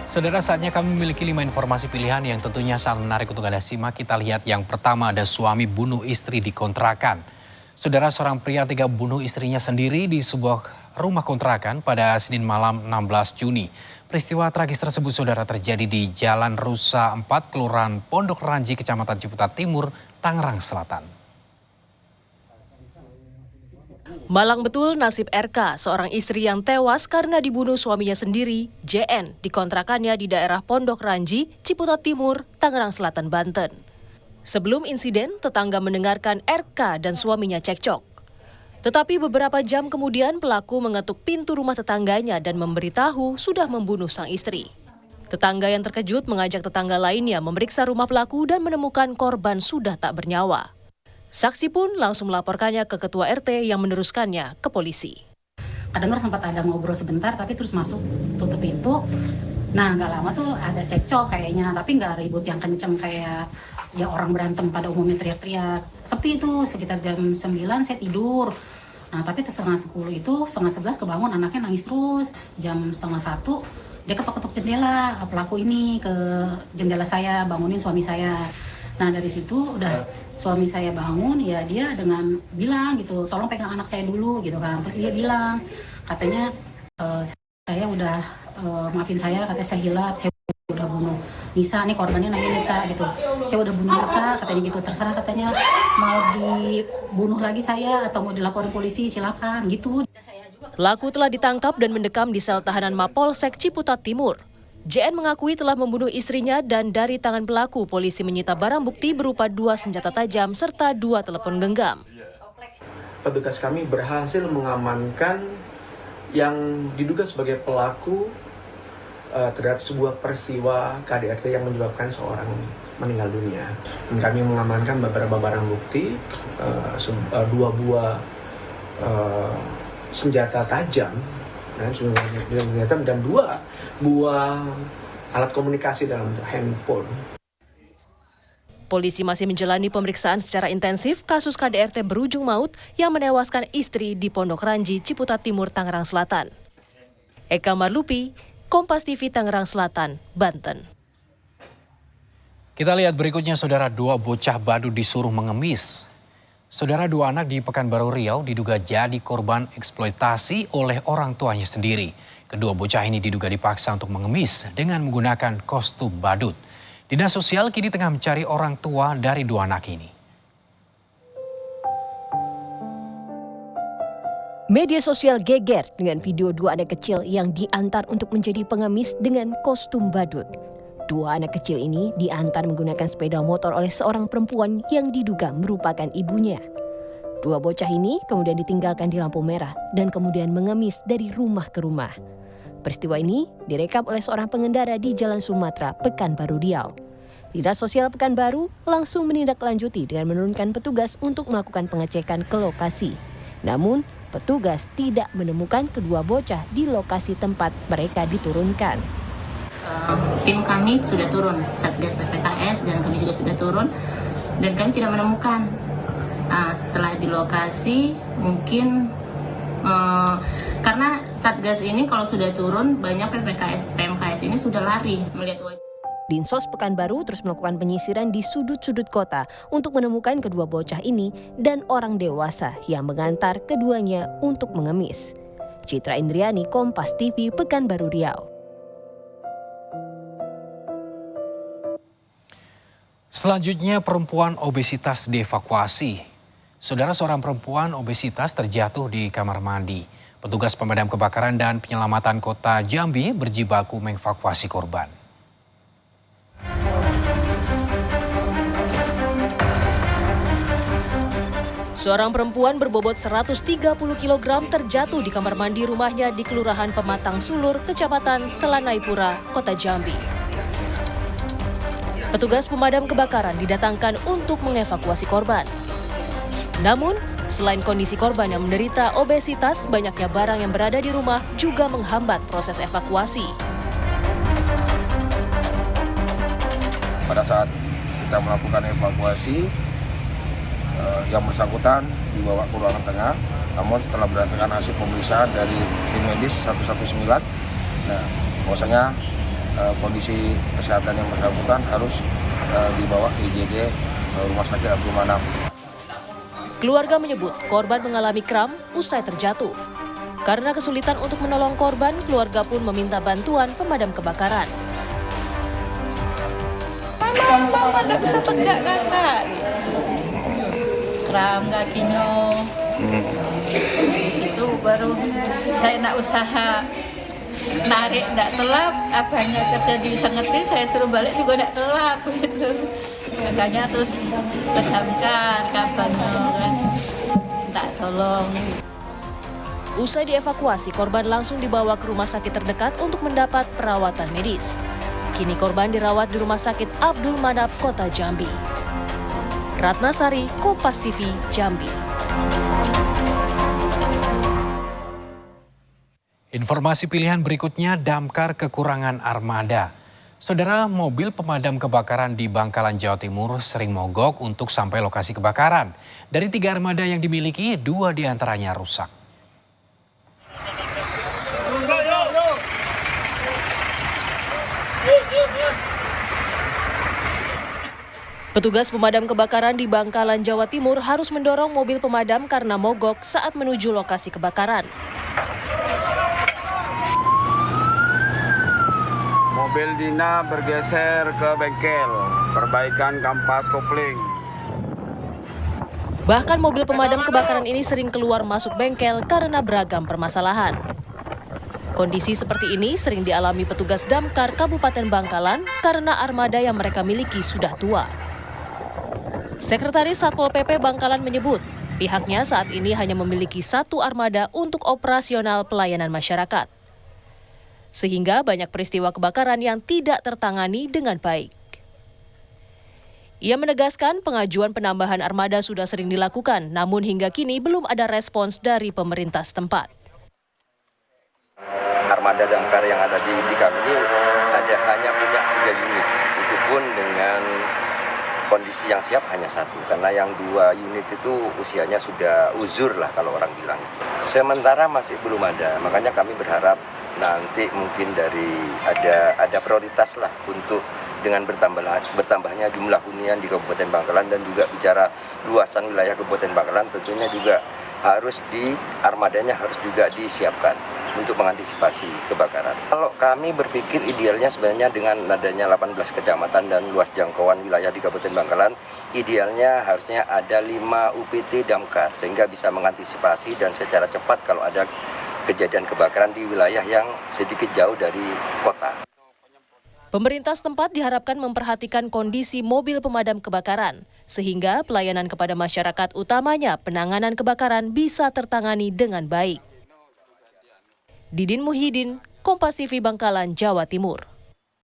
Saudara, saatnya kami memiliki 5 informasi pilihan yang tentunya sangat menarik untuk Anda simak. Kita lihat yang pertama, ada suami bunuh istri di kontrakan. Saudara, seorang pria tega bunuh istrinya sendiri di sebuah rumah kontrakan pada Senin malam 16 Juni. Peristiwa tragis tersebut, saudara, terjadi di Jalan Rusa 4, Kelurahan Pondok Ranji, Kecamatan Ciputat Timur, Tangerang Selatan. Malang betul nasib RK, seorang istri yang tewas karena dibunuh suaminya sendiri, JN, di kontrakannya di daerah Pondok Ranji, Ciputat Timur, Tangerang Selatan, Banten. Sebelum insiden, tetangga mendengarkan RK dan suaminya cekcok. Tetapi beberapa jam kemudian pelaku mengetuk pintu rumah tetangganya dan memberitahu sudah membunuh sang istri. Tetangga yang terkejut mengajak tetangga lainnya memeriksa rumah pelaku dan menemukan korban sudah tak bernyawa. Saksi pun langsung melaporkannya ke ketua RT yang meneruskannya ke polisi. Kedengar sempat ada ngobrol sebentar, tapi terus masuk, tutup pintu. Nah, nggak lama tuh ada cekcok kayaknya, tapi nggak ribut yang kenceng kayak ya orang berantem pada umumnya teriak-teriak. Sepi itu, sekitar jam 9 saya tidur. Nah, tapi setengah 10 itu, setengah 11 kebangun, anaknya nangis terus. Jam setengah 1, dia ketok-ketok jendela, pelaku ini ke jendela saya, bangunin suami saya. Nah, dari situ udah suami saya bangun, ya dia dengan bilang gitu, tolong pegang anak saya dulu gitu kan. Terus dia bilang, katanya saya udah, maafin saya, katanya saya hilap, saya udah bunuh Nisa, nih korbannya namanya Nisa gitu. Saya udah bunuh Nisa, katanya gitu, terserah katanya mau dibunuh lagi saya atau mau dilaporin polisi silakan gitu. Pelaku telah ditangkap dan mendekam di sel tahanan Mapolsek Ciputat Timur. JN mengakui telah membunuh istrinya dan dari tangan pelaku polisi menyita barang bukti berupa 2 senjata tajam serta 2 telepon genggam. Petugas kami berhasil mengamankan yang diduga sebagai pelaku terhadap sebuah peristiwa KDRT yang menyebabkan seorang meninggal dunia. Dan kami mengamankan beberapa barang bukti, 2 buah senjata tajam, dan 2 buah alat komunikasi dalam handphone. Polisi masih menjalani pemeriksaan secara intensif kasus KDRT berujung maut yang menewaskan istri di Pondok Ranji, Ciputat Timur, Tangerang Selatan. Eka Marlupi, Kompas TV, Tangerang Selatan, Banten. Kita lihat berikutnya, saudara, 2 bocah badut disuruh mengemis. Saudara, 2 anak di Pekanbaru Riau diduga jadi korban eksploitasi oleh orang tuanya sendiri. Kedua bocah ini diduga dipaksa untuk mengemis dengan menggunakan kostum badut. Dinas Sosial kini tengah mencari orang tua dari 2 anak ini. Media sosial geger dengan video 2 anak kecil yang diantar untuk menjadi pengemis dengan kostum badut. 2 anak kecil ini diantar menggunakan sepeda motor oleh seorang perempuan yang diduga merupakan ibunya. 2 bocah ini kemudian ditinggalkan di lampu merah dan kemudian mengemis dari rumah ke rumah. Peristiwa ini direkam oleh seorang pengendara di Jalan Sumatera, Pekanbaru Riau. Dinas Sosial Pekanbaru langsung menindaklanjuti dengan menurunkan petugas untuk melakukan pengecekan ke lokasi. Namun, petugas tidak menemukan kedua bocah di lokasi tempat mereka diturunkan. Tim kami sudah turun, Satgas PPKS dan kami juga sudah turun dan kami tidak menemukan. Setelah di lokasi mungkin karena Satgas ini kalau sudah turun banyak PMKS ini sudah lari melihat wajah. Dinsos Pekanbaru terus melakukan penyisiran di sudut-sudut kota untuk menemukan kedua bocah ini dan orang dewasa yang mengantar keduanya untuk mengemis. Citra Indriani, Kompas TV, Pekanbaru Riau. Selanjutnya, perempuan obesitas dievakuasi. Saudara, seorang perempuan obesitas terjatuh di kamar mandi. Petugas pemadam kebakaran dan penyelamatan kota Jambi berjibaku mengevakuasi korban. Seorang perempuan berbobot 130 kg terjatuh di kamar mandi rumahnya di Kelurahan Pematang Sulur, Kecamatan Telanaipura, Kota Jambi. Petugas pemadam kebakaran didatangkan untuk mengevakuasi korban. Namun, selain kondisi korban yang menderita obesitas, banyaknya barang yang berada di rumah juga menghambat proses evakuasi. Pada saat kita melakukan evakuasi, yang bersangkutan dibawa ke ruangan tengah, namun setelah berdasarkan hasil pemeriksaan dari tim medis 119, bahwasanya kondisi kesehatan yang bersangkutan harus dibawa ke IGD Rumah Sakit Abdul Manap. Keluarga menyebut korban mengalami kram usai terjatuh. Karena kesulitan untuk menolong korban, keluarga pun meminta bantuan pemadam kebakaran. Mama tidak bisa tegak kakak. Kram kakinya. Di situ baru saya nak usaha narik tidak telap, abahnya kerja di Sengeti, saya suruh balik juga tidak telap gitu. Makanya terus kesamkan kabarnya kan, tak tolong. Usai dievakuasi, korban langsung dibawa ke rumah sakit terdekat untuk mendapat perawatan medis. Kini korban dirawat di Rumah Sakit Abdul Manap, Kota Jambi. Ratna Sari, Kompas TV, Jambi. Informasi pilihan berikutnya, damkar kekurangan armada. Saudara, mobil pemadam kebakaran di Bangkalan, Jawa Timur sering mogok untuk sampai lokasi kebakaran. Dari 3 armada yang dimiliki, 2 diantaranya rusak. Petugas pemadam kebakaran di Bangkalan, Jawa Timur harus mendorong mobil pemadam karena mogok saat menuju lokasi kebakaran. Mobil Dina bergeser ke bengkel, perbaikan kampas kopling. Bahkan mobil pemadam kebakaran ini sering keluar masuk bengkel karena beragam permasalahan. Kondisi seperti ini sering dialami petugas damkar Kabupaten Bangkalan karena armada yang mereka miliki sudah tua. Sekretaris Satpol PP Bangkalan menyebut, pihaknya saat ini hanya memiliki 1 armada untuk operasional pelayanan masyarakat. Sehingga banyak peristiwa kebakaran yang tidak tertangani dengan baik. Ia menegaskan pengajuan penambahan armada sudah sering dilakukan, namun hingga kini belum ada respons dari pemerintah setempat. Armada damkar yang ada di kami ini hanya punya 3 unit, itu pun dengan kondisi yang siap hanya 1, karena yang 2 unit itu usianya sudah uzur lah kalau orang bilang. Sementara masih belum ada, makanya kami berharap nanti mungkin dari ada prioritas lah untuk dengan bertambahnya jumlah hunian di Kabupaten Bangkalan dan juga bicara luasan wilayah Kabupaten Bangkalan, tentunya juga harus armadanya harus juga disiapkan untuk mengantisipasi kebakaran. Kalau kami berpikir idealnya sebenarnya dengan adanya 18 kecamatan dan luas jangkauan wilayah di Kabupaten Bangkalan, idealnya harusnya ada 5 UPT damkar sehingga bisa mengantisipasi dan secara cepat kalau ada kejadian kebakaran di wilayah yang sedikit jauh dari kota. Pemerintah setempat diharapkan memperhatikan kondisi mobil pemadam kebakaran, sehingga pelayanan kepada masyarakat utamanya penanganan kebakaran bisa tertangani dengan baik. Didin Muhyiddin, Kompas TV Bangkalan, Jawa Timur.